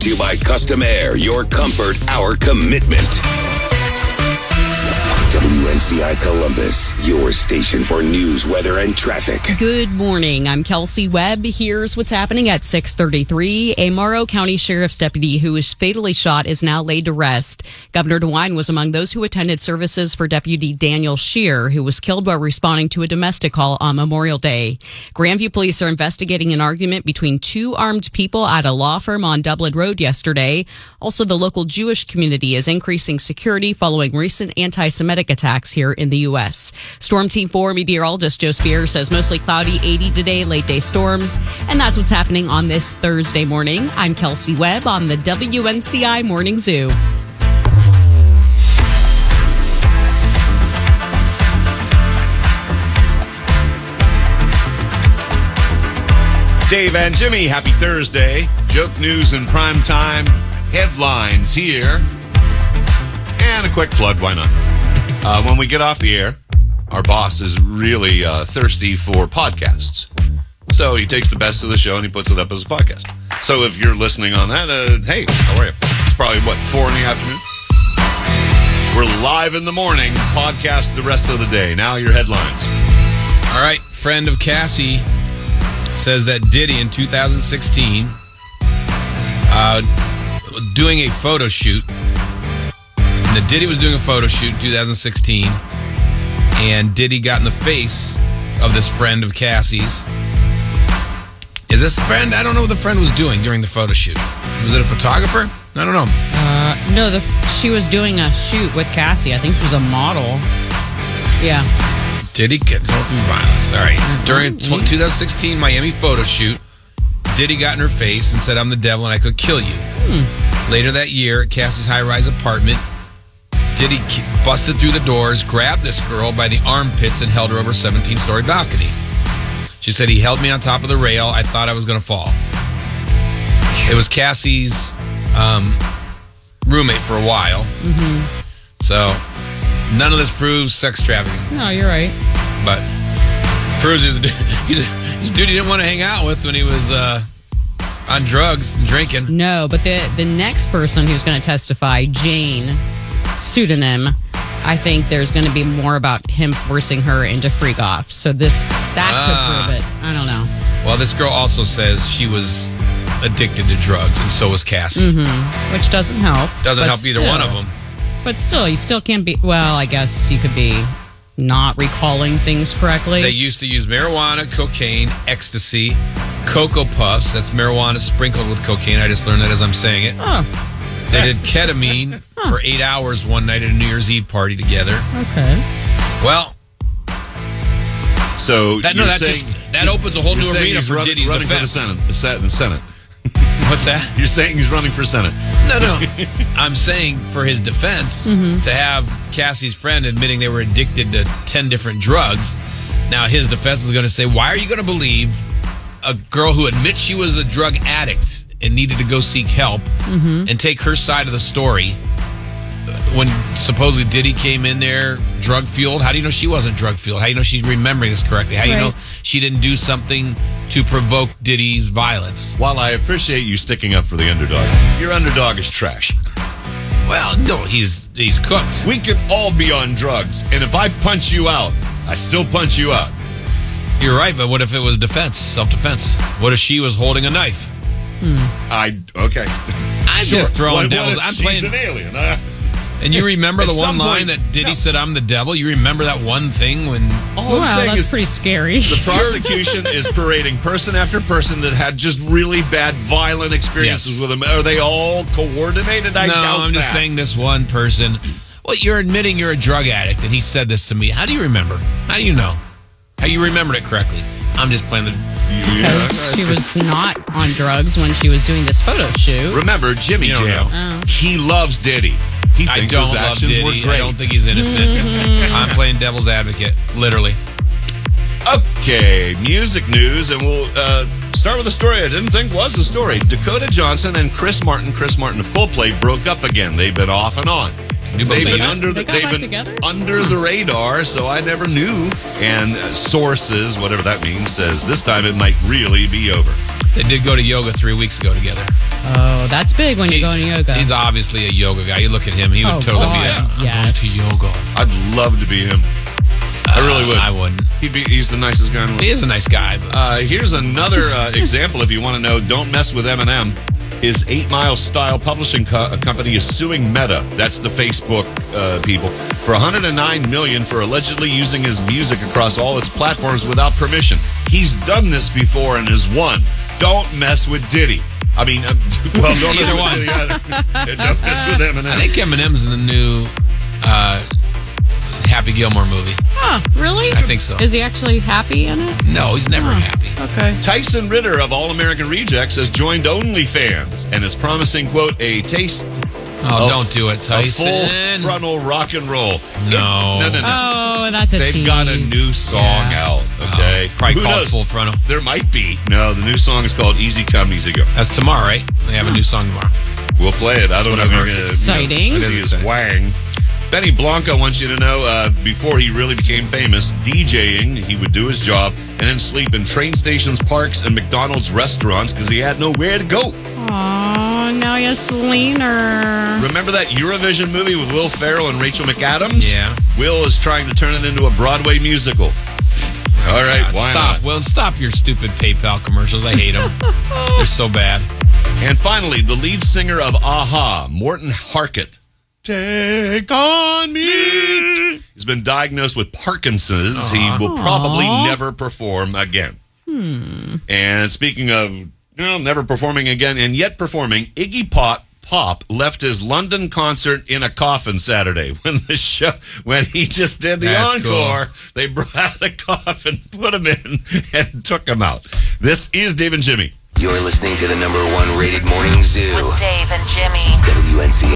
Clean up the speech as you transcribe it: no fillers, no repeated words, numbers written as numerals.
To you by Custom Air, your comfort, our commitment. WNCI Columbus, your station for news, weather, and traffic. Good morning. I'm Kelsey Webb. Here's what's happening at 6:33. A Morrow County Sheriff's deputy who was fatally shot is now laid to rest. Governor DeWine was among those who attended services for Deputy Daniel Scheer, who was killed while responding to a domestic call on Memorial Day. Grandview police are investigating an argument between two armed people at a law firm on Dublin Road yesterday. Also, the local Jewish community is increasing security following recent anti-Semitic attacks here in the U.S. Storm Team 4 meteorologist Joe Spear says mostly cloudy, 80 today, late day storms. And that's what's happening on this Thursday morning. I'm Kelsey Webb on the WNCI Morning Zoo. Dave and Jimmy, happy Thursday. Joke news in prime time. Headlines here. And a quick plug, why not? When we get off the air, our boss is really thirsty for podcasts. So he takes the best of the show and he puts it up as a podcast. So if you're listening on that, hey, how are you? It's probably, 4 in the afternoon? We're live in the morning, podcast the rest of the day. Now your headlines. All right, friend of Cassie says that Diddy in 2016, doing a photo shoot. That Diddy was doing a photo shoot in 2016, and Diddy got in the face of this friend of Cassie's. Is this a friend? I don't know what the friend was doing during the photo shoot. Was it a photographer? I don't know. No, she was doing a shoot with Cassie. I think she was a model. Yeah. Diddy get go through violence. All right. During 2016 Miami photo shoot, Diddy got in her face and said, "I'm the devil and I could kill you." Later that year, at Cassie's high-rise apartment, Diddy busted through the doors, grabbed this girl by the armpits, and held her over a 17-story balcony. She said, "He held me on top of the rail. I thought I was going to fall." It was Cassie's roommate for a while. Mm-hmm. So none of this proves sex trafficking. No, you're right. But proves he's a dude he didn't want to hang out with when he was on drugs and drinking. No, but the next person who's going to testify, Jane, pseudonym, I think there's going to be more about him forcing her into freak-offs. So that could prove it. I don't know. Well, this girl also says she was addicted to drugs, and so was Cassie. Mm-hmm. Which doesn't help. Doesn't help either one of them. But still, you still can't be... Well, I guess you could be not recalling things correctly. They used to use marijuana, cocaine, ecstasy, Cocoa Puffs. That's marijuana sprinkled with cocaine. I just learned that as I'm saying it. Oh. They did ketamine for 8 hours one night at a New Year's Eve party together. Okay. Well, so that opens a whole new arena for Diddy's running defense. For the Senate. What's that? You're saying he's running for Senate? No. I'm saying for his defense, to have Cassie's friend admitting they were addicted to 10 different drugs. Now his defense is going to say, why are you going to believe a girl who admits she was a drug addict and needed to go seek help and take her side of the story when supposedly Diddy came in there drug-fueled? How do you know she wasn't drug-fueled? How do you know she's remembering this correctly? How do you know she didn't do something to provoke Diddy's violence? While I appreciate you sticking up for the underdog, your underdog is trash. Well, no, he's cooked. We could all be on drugs, and if I punch you out, I still punch you out. You're right, but what if it was self-defense? What if she was holding a knife? I'm just throwing devils. I'm playing an alien. And you remember the one line that Diddy said, "I'm the devil"? You remember that one thing when... Wow, that's pretty scary. The prosecution is parading person after person that had just really bad, violent experiences with him. Are they all coordinated? I doubt I'm just saying this one person. Well, you're admitting you're a drug addict, and he said this to me. How do you remember? How do you know? How you remembered it correctly? I'm just playing the... Because she was not on drugs when she was doing this photo shoot. Remember, Jimmy Jam, he loves Diddy. He thinks his actions were great. I don't think he's innocent. I'm playing devil's advocate, literally. Okay, music news, and we'll start with a story I didn't think was a story. Dakota Johnson and Chris Martin of Coldplay broke up again. They've been off and on. You They've believe been it? under They got back together? under the radar, so I never knew. And sources, whatever that means, says this time it might really be over. They did go to yoga 3 weeks ago together. Oh, that's big when you're going to yoga. He's obviously a yoga guy. You look at him, he would Oh, totally be God, I'm yes. going to yoga. I'd love to be him. I really would. I wouldn't. He's the nicest guy in the world. He is a nice guy, but Here's another example if you want to know. Don't mess with Eminem. His 8 Mile Style publishing company is suing Meta. That's the Facebook people for $109 million for allegedly using his music across all its platforms without permission. He's done this before and has won. Don't mess with Diddy. I mean, don't mess Either with one. Diddy either. And don't mess with Eminem. I think Eminem's in the new Happy Gilmore movie. Huh, really? I think so. Is he actually happy in it? No, he's never happy. Okay. Tyson Ritter of All American Rejects has joined OnlyFans and is promising, quote, a taste Oh, of don't do it, Tyson. a full frontal rock and roll. No. No. Oh, that's a They've tease. got a new song out, okay? Probably Who called knows? Full Frontal. There might be. No, the new song is called Easy Come, Easy Go. That's tomorrow, right? They have a new song tomorrow. We'll play it. I don't know if what I've you're heard. going to Exciting. see his Exciting. wang. Benny Blanco wants you to know, before he really became famous, DJing, he would do his job and then sleep in train stations, parks, and McDonald's restaurants because he had nowhere to go. Oh, now you're Selena. Remember that Eurovision movie with Will Ferrell and Rachel McAdams? Yeah. Will is trying to turn it into a Broadway musical. All right, God, why stop. not? Well, stop your stupid PayPal commercials. I hate them. They're so bad. And finally, the lead singer of A-ha, Morton Harkett. Take on me. He's been diagnosed with Parkinson's. He will probably never perform again. And speaking of never performing again and yet performing, Iggy Pop left his London concert in a coffin Saturday when he just did the That's encore. cool. They brought a coffin, put him in, and took him out. This is Dave and Jimmy. You're listening to the #1 rated morning zoo. With Dave and Jimmy. WNCI.